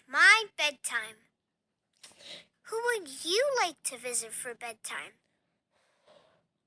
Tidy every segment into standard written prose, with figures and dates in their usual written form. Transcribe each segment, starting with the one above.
My bedtime. Who would you like to visit for bedtime?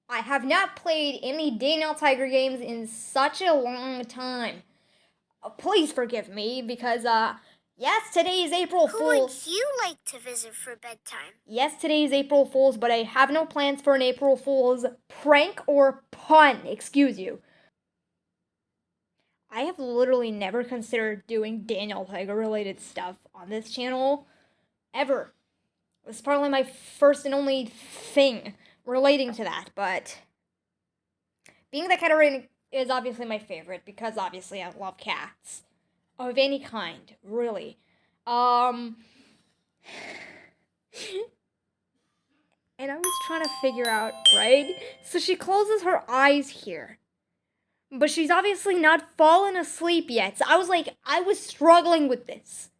I have not played any Day Tiger games in such a long time. Please forgive me because, yes, today is April Who Fool's. would you like to visit for bedtime? Yes, today is April Fool's, but I have no plans for an April Fool's prank or pun, excuse you. I have literally never considered doing Daniel Tiger related stuff on this channel, ever. It was probably my first and only thing relating to that, but being that cat is obviously my favorite because obviously I love cats of any kind, really. And I was trying to figure out, right? So she closes her eyes here. But she's obviously not fallen asleep yet. So I was struggling with this.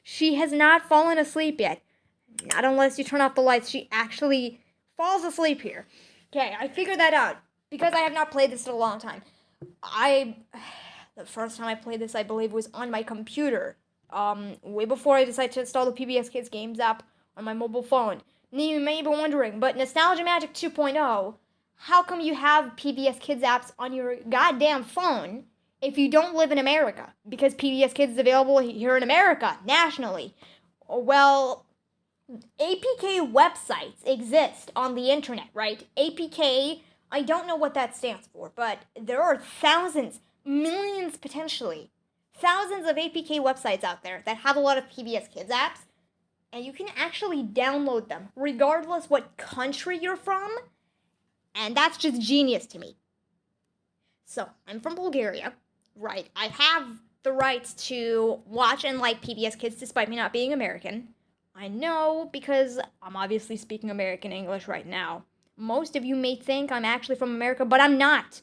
She has not fallen asleep yet. Not unless you turn off the lights. She actually falls asleep here. Okay, I figured that out because I have not played this in a long time. The first time I played this, I believe, was on my computer. Way before I decided to install the PBS Kids Games app on my mobile phone. And you may be wondering, but Nostalgia Magic 2.0, how come you have PBS Kids apps on your goddamn phone if you don't live in America? Because PBS Kids is available here in America, nationally. Well, APK websites exist on the internet, right? APK, I don't know what that stands for, but there are thousands, millions potentially, thousands of APK websites out there that have a lot of PBS Kids apps, and you can actually download them regardless what country you're from, and that's just genius to me. So, I'm from Bulgaria, right? I have the rights to watch and like PBS Kids despite me not being American. I know because I'm obviously speaking American English right now. Most of you may think I'm actually from America, but I'm not.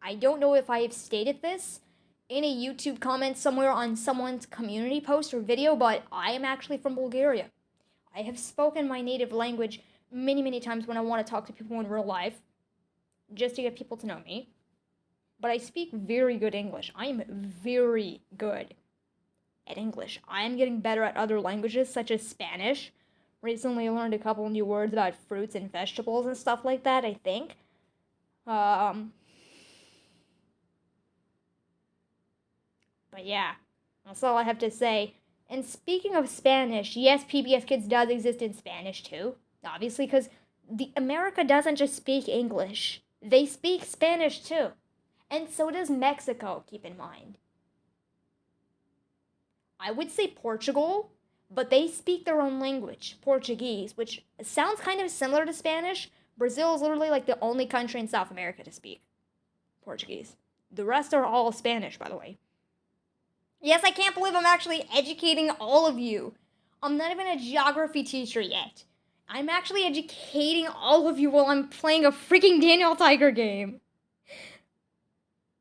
I don't know if I have stated this in a YouTube comment somewhere on someone's community post or video, but I am actually from Bulgaria. I have spoken my native language many, many times when I want to talk to people in real life, just to get people to know me. But I speak very good English. I am very good at English. I am getting better at other languages, such as Spanish. Recently learned a couple new words about fruits and vegetables and stuff like that, I think. But yeah, that's all I have to say. And speaking of Spanish, yes, PBS Kids does exist in Spanish too. Obviously, because America doesn't just speak English. They speak Spanish too. And so does Mexico, keep in mind. I would say Portugal, but they speak their own language, Portuguese, which sounds kind of similar to Spanish. Brazil is literally like the only country in South America to speak Portuguese. The rest are all Spanish, by the way. Yes, I can't believe I'm actually educating all of you. I'm not even a geography teacher yet. I'm actually educating all of you while I'm playing a freaking Daniel Tiger game.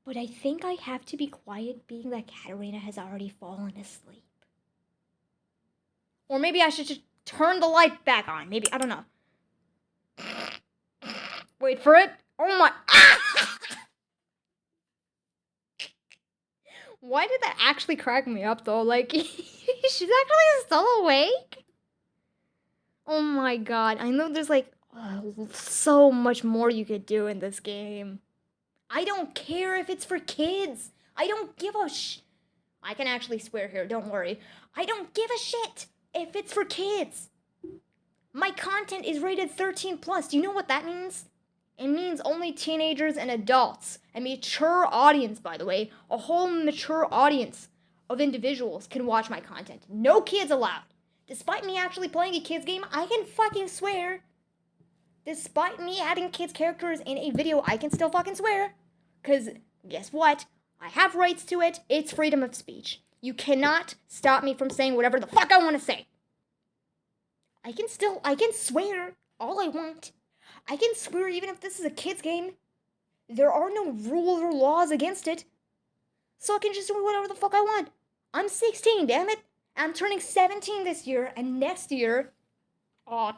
But I think I have to be quiet being that Katarina has already fallen asleep. Or maybe I should just turn the light back on. Maybe, I don't know. Wait for it. Oh my. Why did that actually crack me up though? Like, she's actually still awake? Oh my god. I know there's like so much more you could do in this game. I don't care if it's for kids. I don't give a I can actually swear here, don't worry. I don't give a shit if it's for kids. My content is rated 13 plus. Do you know what that means? It means only teenagers and adults. A mature audience, by the way. A whole mature audience of individuals can watch my content. No kids allowed. Despite me actually playing a kids game, I can fucking swear. Despite me adding kids characters in a video, I can still fucking swear. Because guess what? I have rights to it. It's freedom of speech. You cannot stop me from saying whatever the fuck I want to say. I can swear all I want. I can swear even if this is a kid's game. There are no rules or laws against it. So I can just do whatever the fuck I want. I'm 16, damn it. I'm turning 17 this year, and next year,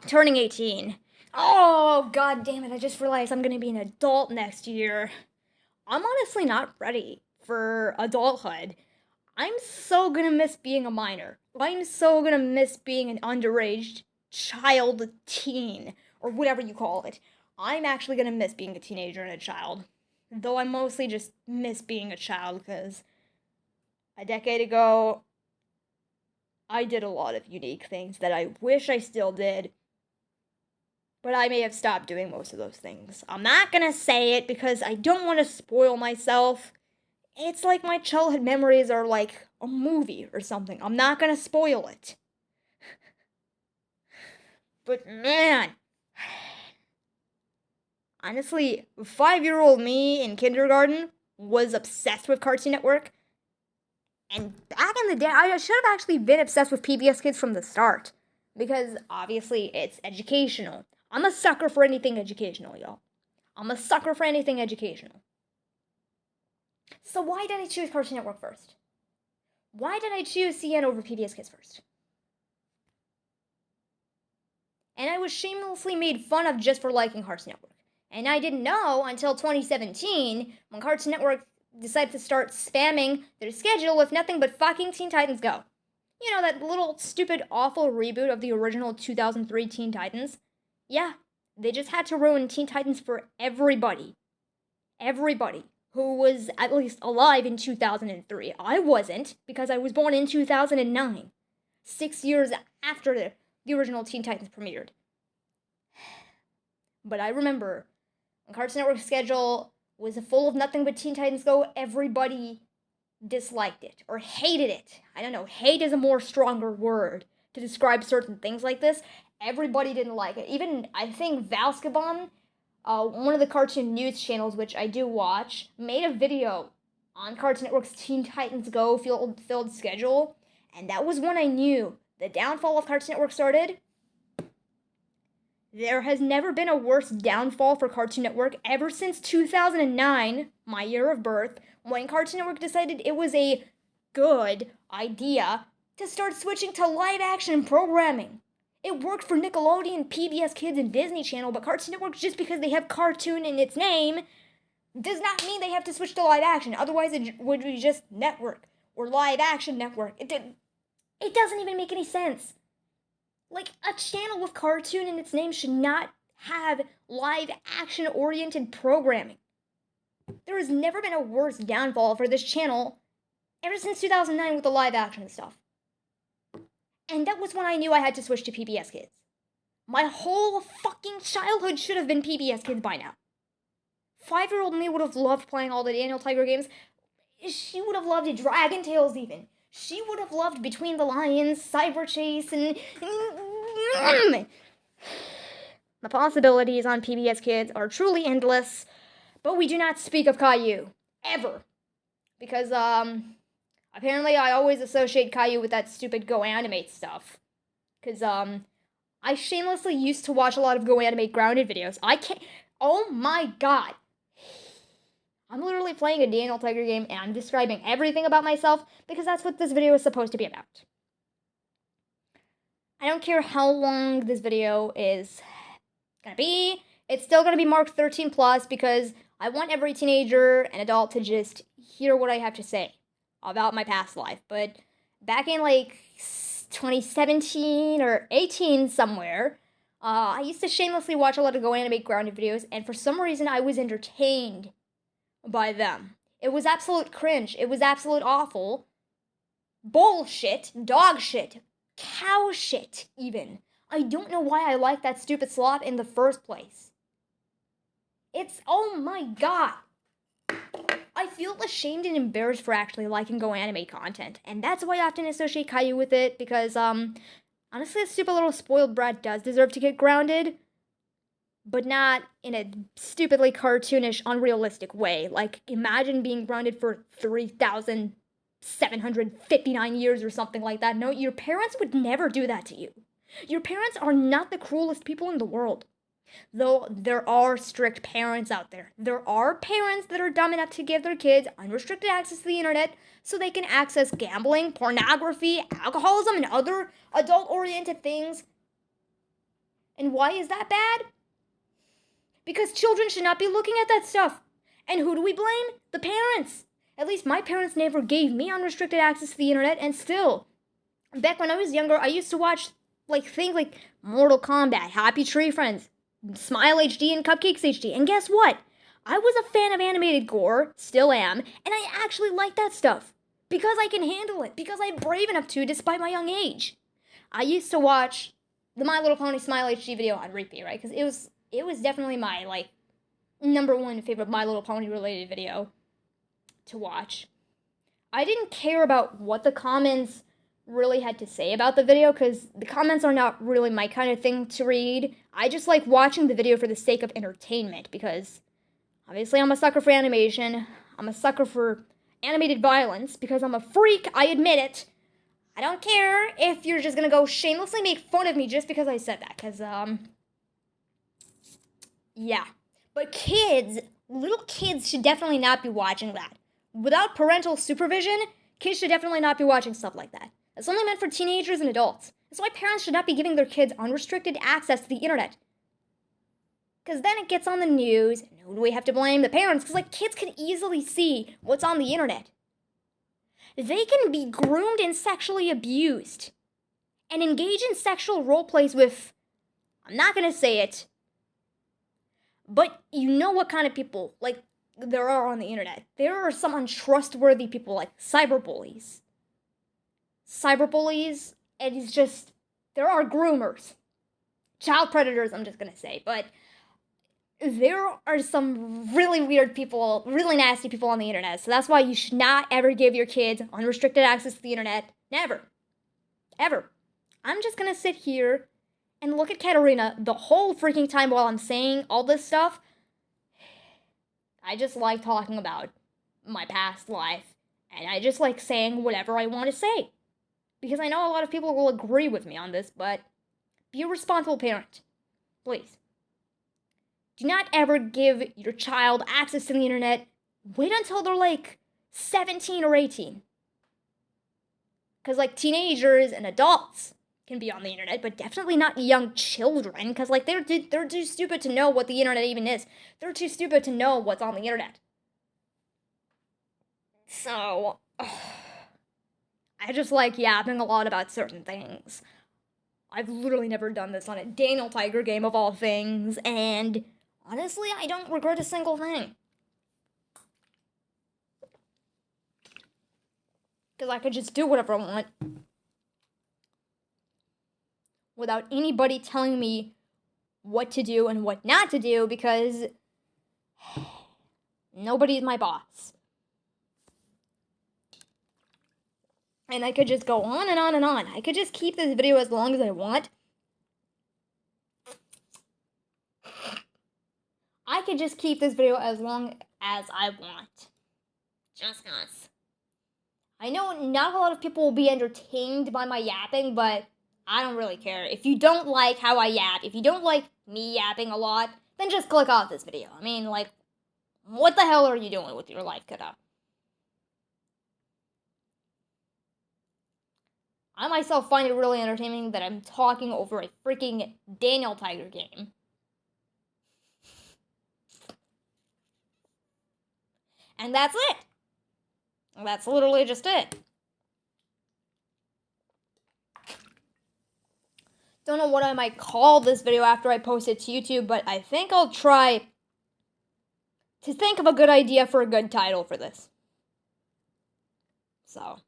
turning 18. Oh, god damn it, I just realized I'm gonna be an adult next year. I'm honestly not ready for adulthood. I'm so gonna miss being a minor. I'm so gonna miss being an underage child teen, or whatever you call it. I'm actually gonna miss being a teenager and a child. Though I mostly just miss being a child because a decade ago, I did a lot of unique things that I wish I still did, but I may have stopped doing most of those things. I'm not gonna say it because I don't want to spoil myself. It's like my childhood memories are like a movie or something. I'm not gonna spoil it. But man, honestly, 5-year-old me in kindergarten was obsessed with Cartoon Network. And back in the day, I should have actually been obsessed with PBS Kids from the start. Because obviously it's educational. I'm a sucker for anything educational, y'all. I'm a sucker for anything educational. So why did I choose Cartoon Network first? Why did I choose CN over PBS Kids first? And I was shamelessly made fun of just for liking Cartoon Network. And I didn't know until 2017 when Cartoon Network decided to start spamming their schedule with nothing but fucking Teen Titans Go. You know, that little stupid awful reboot of the original 2003 Teen Titans? Yeah, they just had to ruin Teen Titans for everybody. Everybody who was at least alive in 2003. I wasn't, because I was born in 2009. 6 years after the original Teen Titans premiered. But I remember when Cartoon Network's schedule was full of nothing but Teen Titans Go, everybody disliked it or hated it. I don't know, hate is a more stronger word to describe certain things like this. Everybody didn't like it. Even, I think, Valskabon, one of the Cartoon News channels, which I do watch, made a video on Cartoon Network's Teen Titans Go filled schedule, and that was when I knew the downfall of Cartoon Network started. There has never been a worse downfall for Cartoon Network ever since 2009, my year of birth, when Cartoon Network decided it was a good idea to start switching to live action programming. It worked for Nickelodeon, PBS Kids, and Disney Channel, but Cartoon Network, just because they have cartoon in its name, does not mean they have to switch to live action. Otherwise, it would be just network or live action network. It doesn't even make any sense. Like, a channel with cartoon in its name should not have live action oriented programming. There has never been a worse downfall for this channel ever since 2009 with the live action stuff. And that was when I knew I had to switch to PBS Kids. My whole fucking childhood should have been PBS Kids by now. 5-year-old me would have loved playing all the Daniel Tiger games. She would have loved Dragon Tales even. She would have loved Between the Lions, Cyber Chase, and... The possibilities on PBS Kids are truly endless, but we do not speak of Caillou. Ever. Because, apparently I always associate Caillou with that stupid Go Animate stuff. Because, I shamelessly used to watch a lot of Go Animate grounded videos. I can't... Oh my god. I'm literally playing a Daniel Tiger game and I'm describing everything about myself because that's what this video is supposed to be about. I don't care how long this video is gonna be. It's still gonna be marked 13 plus because I want every teenager and adult to just hear what I have to say about my past life. But back in like 2017 or 18 somewhere, I used to shamelessly watch a lot of Go Animate grounded videos, and for some reason I was entertained by them. It was absolute cringe. It was absolute awful. Bullshit. Dog shit. Cow shit, even. I don't know why I like that stupid slop in the first place. It's, oh my god. I feel ashamed and embarrassed for actually liking Go Animate content, and that's why I often associate Caillou with it, because, honestly, a stupid little spoiled brat does deserve to get grounded, but not in a stupidly cartoonish, unrealistic way. Like, imagine being grounded for 3,759 years or something like that. No, your parents would never do that to you. Your parents are not the cruelest people in the world. Though there are strict parents out there. There are parents that are dumb enough to give their kids unrestricted access to the internet so they can access gambling, pornography, alcoholism, and other adult-oriented things. And why is that bad? Because children should not be looking at that stuff. And who do we blame? The parents. At least my parents never gave me unrestricted access to the internet, and still, back when I was younger, I used to watch things like Mortal Kombat, Happy Tree Friends, Smile HD, and Cupcakes HD. And guess what? I was a fan of animated gore, still am, and I actually like that stuff. Because I can handle it. Because I'm brave enough to, despite my young age. I used to watch the My Little Pony Smile HD video on repeat, right? Because it was definitely my, number one favorite My Little Pony related video to watch. I didn't care about what the comments really had to say about the video, because the comments are not really my kind of thing to read. I just like watching the video for the sake of entertainment, because obviously I'm a sucker for animation. I'm a sucker for animated violence, because I'm a freak, I admit it. I don't care if you're just gonna go shamelessly make fun of me just because I said that, because, yeah. But kids, little kids should definitely not be watching that. Without parental supervision, kids should definitely not be watching stuff like that. It's only meant for teenagers and adults. That's why parents should not be giving their kids unrestricted access to the internet. Because then it gets on the news, and who do we have to blame? The parents, because, kids can easily see what's on the internet. They can be groomed and sexually abused. And engage in sexual role plays with, I'm not going to say it, but you know what kind of people, there are on the internet. There are some untrustworthy people, like cyberbullies. Cyberbullies, and it's just, there are groomers. Child predators, I'm just gonna say, but there are some really weird people, really nasty people on the internet, so that's why you should not ever give your kids unrestricted access to the internet. Never. Ever. I'm just gonna sit here and look at Katarina the whole freaking time while I'm saying all this stuff. I just like talking about my past life, and I just like saying whatever I want to say. Because I know a lot of people will agree with me on this, but be a responsible parent. Please. Do not ever give your child access to the internet. Wait until they're 17 or 18. Because teenagers and adults can be on the internet, but definitely not young children, because they're too stupid to know what the internet even is. They're too stupid to know what's on the internet. So, I just like yapping a lot about certain things. I've literally never done this on a Daniel Tiger game of all things, and honestly, I don't regret a single thing. Because I could just do whatever I want without anybody telling me what to do and what not to do, because nobody's my boss. And I could just go on and on and on. I could just keep this video as long as I want. I could just keep this video as long as I want. Just us. I know not a lot of people will be entertained by my yapping, but I don't really care. If you don't like how I yap, if you don't like me yapping a lot, then just click off this video. I mean, what the hell are you doing with your life, kiddo? I myself find it really entertaining that I'm talking over a freaking Daniel Tiger game. And that's it. That's literally just it. Don't know what I might call this video after I post it to YouTube, but I think I'll try to think of a good idea for a good title for this. So